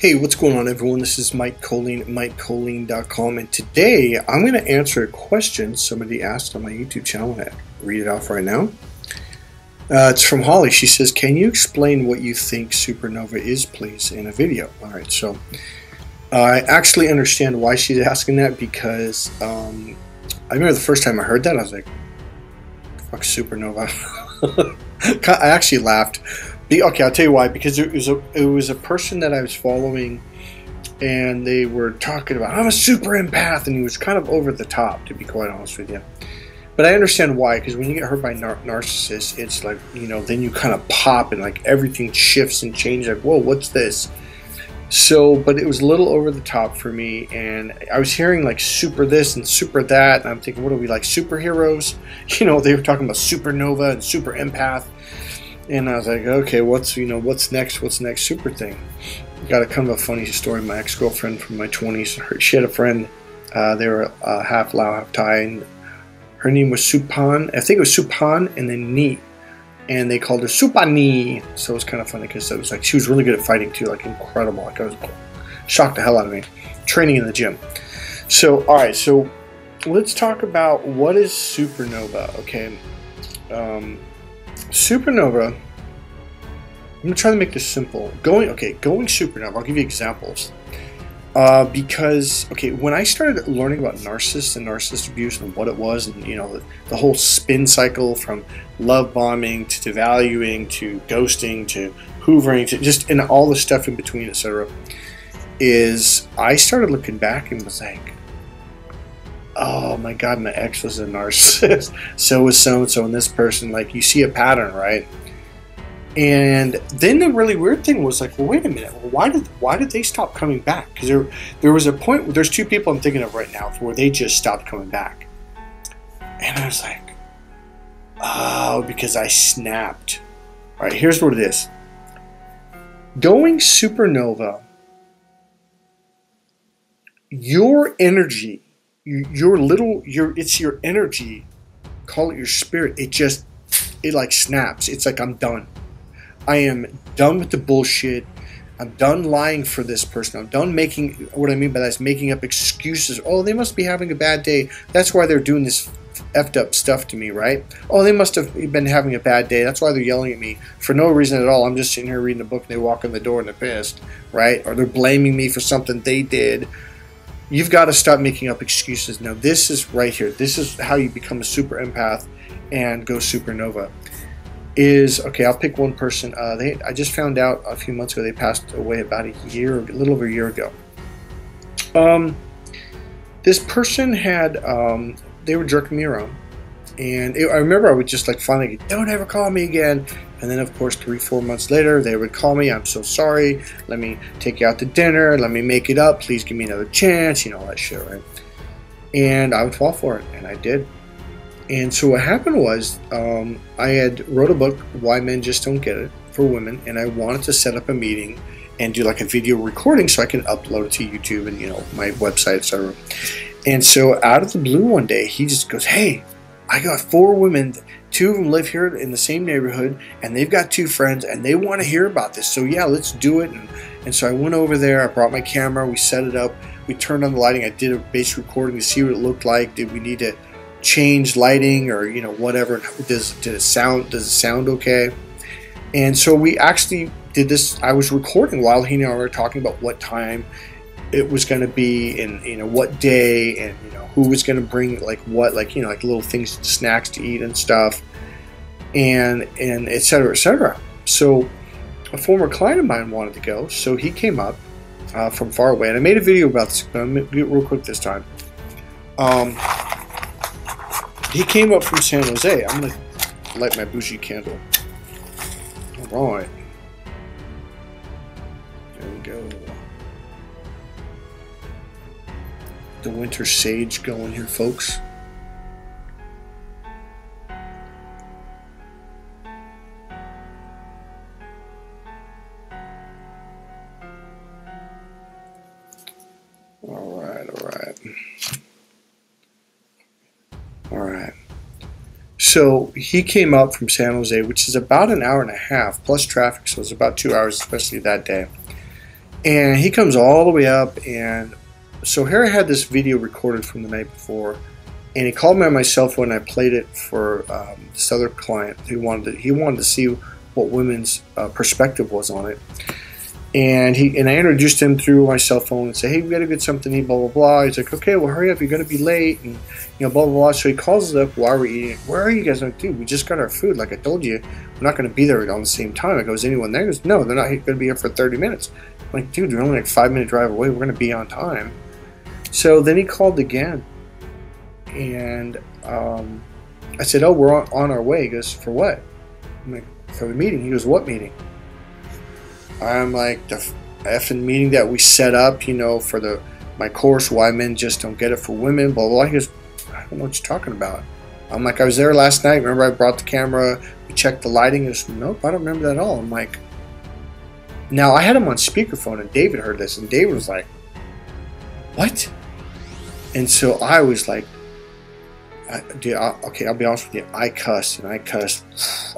Hey, what's going on, everyone? This is Mike Colleen, MikeColleen.com, and today I'm going to answer a question somebody asked on my YouTube channel. I'm going to read it off right now. It's from Holly. She says, "Can you explain what you think supernova is, please, in a video?" All right, so I actually understand why she's asking that because I remember the first time I heard that, I was like, "Fuck supernova." I actually laughed. Okay, I'll tell you why. Because it was a person that I was following, and they were talking about, "I'm a super empath," and he was kind of over the top, to be quite honest with you. But I understand why, because when you get hurt by narcissists, it's like, you know, then you kind of pop and like everything shifts and changes. Like, whoa, what's this? So, but it was a little over the top for me, and I was hearing like super this and super that, and I'm thinking, what are we, like superheroes? You know, they were talking about supernova and super empath. And I was like, okay, what's next? What's the next super thing? Got a kind of a funny story. My ex-girlfriend from my 20s, she had a friend. They were half Lao, half Thai, and her name was Supan. I think it was Supan and then Ni, and they called her Supani. So it was kind of funny because it was like she was really good at fighting too, like incredible. Like I was shocked the hell out of me. Training in the gym. So all right, so let's talk about what is supernova. Okay. Supernova, I'm going to try to make this simple. Going supernova, I'll give you examples. Because, okay, when I started learning about narcissists and narcissist abuse and what it was, and, you know, the whole spin cycle from love bombing to devaluing to ghosting to hoovering to just, and all the stuff in between, etc., is I started looking back and was like, oh my God, my ex was a narcissist. So was so-and-so and this person. Like, you see a pattern, right? And then the really weird thing was like, well, wait a minute. Well, why did they stop coming back? Because there was a point where there's two people I'm thinking of right now where they just stopped coming back. And I was like, oh, because I snapped. All right, here's what it is. Going supernova, your energy, it's your energy, call it your spirit, it like snaps. It's like, I'm done. I am done with the bullshit. I'm done lying for this person. I'm done making, what I mean by that is making up excuses. Oh, they must be having a bad day. That's why they're doing this effed up stuff to me, right? Oh, they must have been having a bad day. That's why they're yelling at me for no reason at all. I'm just sitting here reading a book and they walk in the door and they're pissed, right? Or they're blaming me for something they did. You've got to stop making up excuses. Now, this is right here. This is how you become a super empath and go supernova. Okay, I'll pick one person. I just found out a few months ago they passed away about a little over a year ago. This person had, they were jerking me around. And I remember I would just like finally, don't ever call me again. And then, of course, 3-4 months later, they would call me. I'm so sorry. Let me take you out to dinner. Let me make it up. Please give me another chance. You know, all that shit, right? And I would fall for it, and I did. And so what happened was I had wrote a book, Why Men Just Don't Get It, for women, and I wanted to set up a meeting and do like a video recording so I can upload it to YouTube and, you know, my website, etc. And so out of the blue one day, he just goes, "Hey, I got 4 women, 2 of them live here in the same neighborhood, and they've got 2 friends, and they want to hear about this. So yeah, let's do it." And so I went over there, I brought my camera, we set it up, we turned on the lighting, I did a base recording to see what it looked like. Did we need to change lighting or, you know, whatever? Does it sound okay? And so we actually did this. I was recording while he and I were talking about what time it was going to be, and, you know, what day, and, you know, who was going to bring like what, like, you know, like little things, snacks to eat and stuff, and et cetera, et cetera. So a former client of mine wanted to go, so he came up from far away, and I made a video about this, but I'm going to do it real quick this time. He came up from San Jose. I'm going to light my bougie candle. All right. There we go. The winter sage going here, folks. All right. So he came up from San Jose, which is about an hour and a half plus traffic, so it was about 2 hours, especially that day. And he comes all the way up, and so here I had this video recorded from the night before, and he called me on my cell phone, and I played it for this other client who wanted to see what women's perspective was on it. And I introduced him through my cell phone and said, hey, we got to get something to eat, blah, blah, blah. He's like, okay, well, hurry up. You're going to be late. And, blah, blah, blah. So he calls us up while we're eating. Where are you guys? I'm like, dude, we just got our food. Like I told you, we're not going to be there on the same time. I go, is anyone there? He goes, no, they're not going to be here for 30 minutes. I'm like, dude, we're only like 5-minute drive away. We're going to be on time. So then he called again. And I said, oh, we're on our way. He goes, for what? I'm like, for the meeting. He goes, what meeting? I'm like, the effing meeting that we set up, for my course, why men just don't get it for women, blah, blah, blah. He goes, I don't know what you're talking about. I'm like, I was there last night. Remember I brought the camera, we checked the lighting. He goes, nope, I don't remember that at all. I'm like, now I had him on speakerphone, and David heard this, and David was like, what? And so I was like, dude, okay, I'll be honest with you. I cussed. I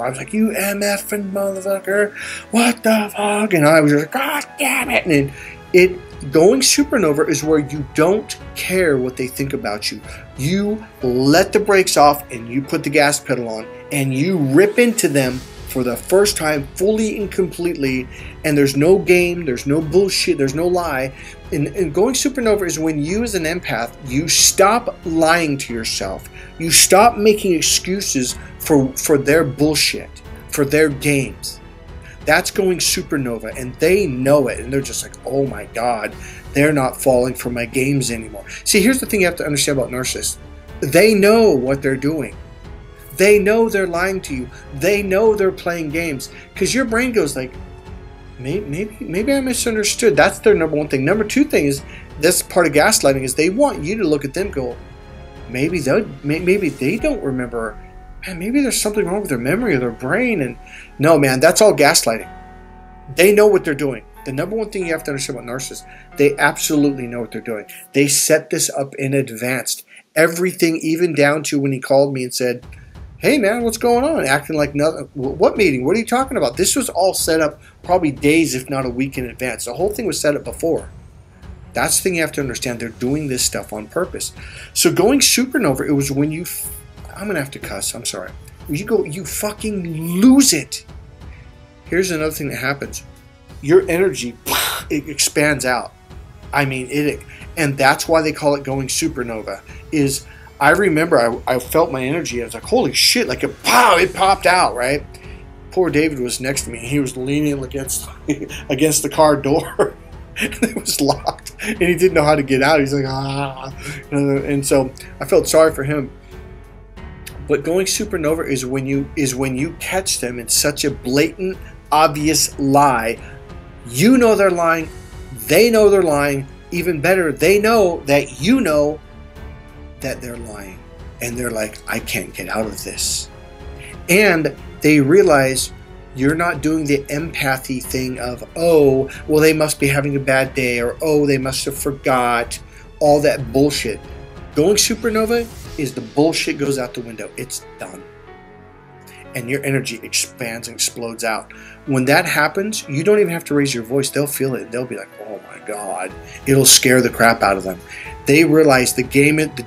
was like, you MFing motherfucker. What the fuck? And I was just like, God damn it. And going supernova is where you don't care what they think about you. You let the brakes off and you put the gas pedal on and you rip into them for the first time fully and completely, and there's no game, there's no bullshit, there's no lie. And going supernova is when you as an empath, you stop lying to yourself. You stop making excuses for their bullshit, for their games. That's going supernova, and they know it, and they're just like, oh my God, they're not falling for my games anymore. See, here's the thing you have to understand about narcissists. They know what they're doing. They know they're lying to you. They know they're playing games, because your brain goes like, maybe I misunderstood. That's their number one thing. Number two thing is, this part of gaslighting is they want you to look at them and go, maybe they don't remember. Man, maybe there's something wrong with their memory or their brain. And no, man, that's all gaslighting. They know what they're doing. The number one thing you have to understand about narcissists, they absolutely know what they're doing. They set this up in advance. Everything, even down to when he called me and said, hey man, what's going on? Acting like nothing. What meeting? What are you talking about? This was all set up probably days, if not a week in advance. The whole thing was set up before. That's the thing you have to understand. They're doing this stuff on purpose. So going supernova, it was when you, I'm going to have to cuss, I'm sorry. You fucking lose it. Here's another thing that happens. Your energy, it expands out. I mean, and that's why they call it going supernova, is I remember I felt my energy. I was like, holy shit, like it popped out, right? Poor David was next to me. He was leaning against the car door. And it was locked. And he didn't know how to get out. He's like, ah. And so I felt sorry for him. But going supernova is when you catch them in such a blatant, obvious lie. You know they're lying. They know they're lying. Even better, they know that you know that they're lying, and they're like, I can't get out of this. And they realize you're not doing the empathy thing of, oh, well, they must be having a bad day, or oh, they must have forgot, all that bullshit. Going supernova is the bullshit goes out the window. It's done. And your energy expands and explodes out. When that happens, you don't even have to raise your voice. They'll feel it. They'll be like, oh my God. It'll scare the crap out of them. They realize the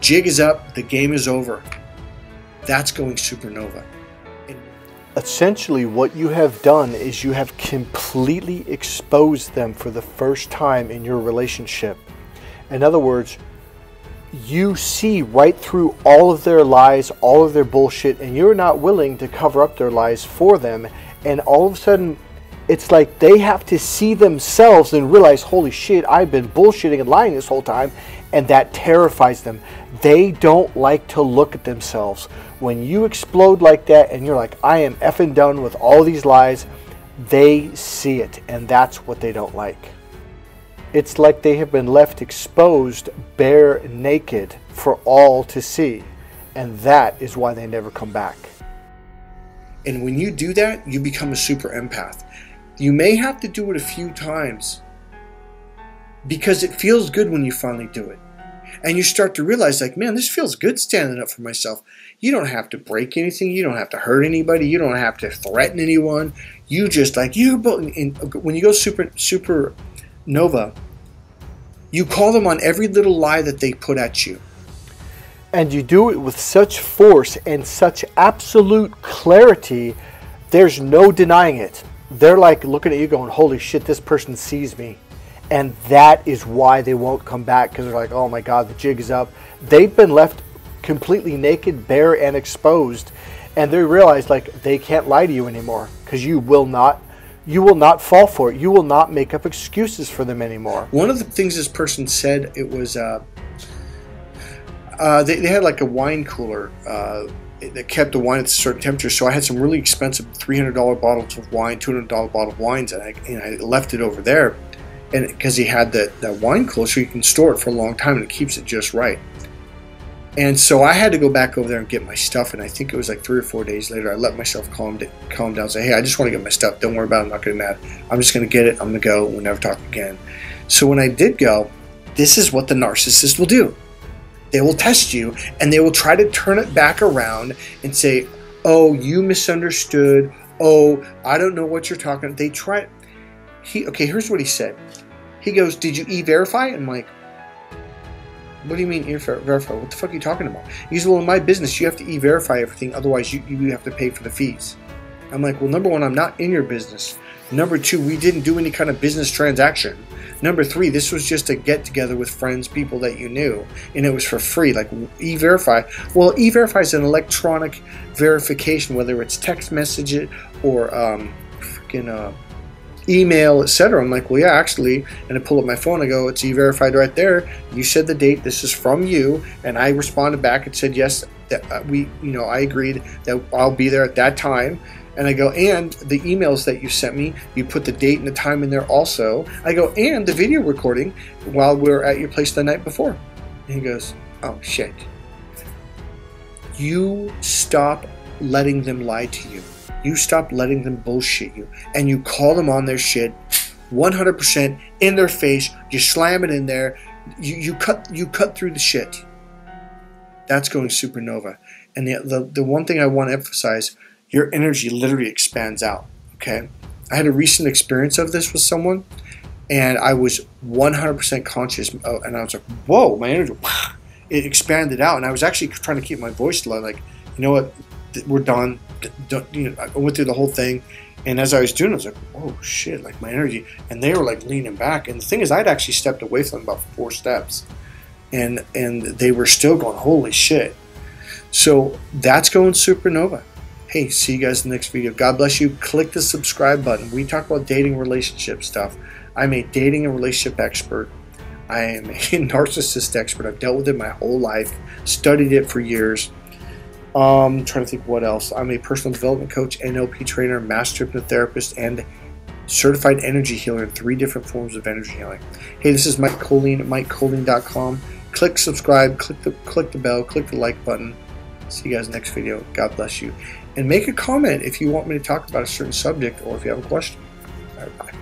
jig is up, the game is over. That's going supernova. Essentially, what you have done is you have completely exposed them for the first time in your relationship. In other words, you see right through all of their lies, all of their bullshit, and you're not willing to cover up their lies for them. And all of a sudden, it's like they have to see themselves and realize, holy shit, I've been bullshitting and lying this whole time. And that terrifies them. They don't like to look at themselves. When you explode like that and you're like, I am effing done with all these lies, they see it. And that's what they don't like. It's like they have been left exposed, bare naked for all to see. And that is why they never come back. And when you do that, you become a super empath. You may have to do it a few times, because it feels good when you finally do it. And you start to realize, like, man, this feels good standing up for myself. You don't have to break anything. You don't have to hurt anybody. You don't have to threaten anyone. You just, like, when you go supernova, Nova, you call them on every little lie that they put at you. And you do it with such force and such absolute clarity, there's no denying it. They're like looking at you going, holy shit, this person sees me. And that is why they won't come back, because they're like, oh my God, the jig is up. They've been left completely naked, bare, and exposed. And they realize like they can't lie to you anymore, because you will not fall for it. You will not make up excuses for them anymore. One of the things this person said, it was they had like a wine cooler that kept the wine at a certain temperature. So I had some really expensive $300 bottles of wine, $200 bottle of wines, and I left it over there, and because he had that wine cooler, so you can store it for a long time and it keeps it just right. And so I had to go back over there and get my stuff, and I think it was like 3 or 4 days later, I let myself calm down and say, hey, I just want to get my stuff. Don't worry about it. I'm not going to be mad. I'm just going to get it. I'm going to go. We'll never talk again. So when I did go, this is what the narcissist will do. They will test you, and they will try to turn it back around and say, oh, you misunderstood. Oh, I don't know what you're talking about. They try. Okay, here's what he said. He goes, did you e-verify? I'm like, what do you mean e-verify? What the fuck are you talking about? He goes, well, in my business, you have to e-verify everything. Otherwise, you have to pay for the fees. I'm like, well, number one, I'm not in your business. Number two, we didn't do any kind of business transaction. Number three, this was just a get-together with friends, people that you knew, and it was for free. Like, e-verify. Well, e-verify is an electronic verification, whether it's text message or email, etc. I'm like, well, yeah, actually, and I pull up my phone, I go, it's e-verified right there. You said the date, this is from you, and I responded back and said, yes, that I agreed that I'll be there at that time. And I go, and the emails that you sent me, you put the date and the time in there also. I go, and the video recording while we were at your place the night before. And he goes, oh, shit. You stop letting them lie to you. You stop letting them bullshit you. And you call them on their shit 100% in their face. You slam it in there. You cut through the shit. That's going supernova. And the one thing I want to emphasize, your energy literally expands out, okay? I had a recent experience of this with someone, and I was 100% conscious, and I was like, whoa, my energy, it expanded out, and I was actually trying to keep my voice low, like, you know what, we're done. I went through the whole thing, and as I was doing it, I was like, oh, shit, like my energy, and they were like leaning back, and the thing is, I'd actually stepped away from them about 4 steps, and they were still going, holy shit. So that's going supernova. Hey, see you guys in the next video. God bless you. Click the subscribe button. We talk about dating, relationship stuff. I'm a dating and relationship expert. I am a narcissist expert. I've dealt with it my whole life, studied it for years. Trying to think what else. I'm a personal development coach, NLP trainer, master hypnotherapist, and certified energy healer in 3 different forms of energy healing. Hey, this is Mike Colleen at MikeColleen.com. Click subscribe, click the bell, click the like button. See you guys next video. God bless you. And make a comment if you want me to talk about a certain subject or if you have a question. All right, bye.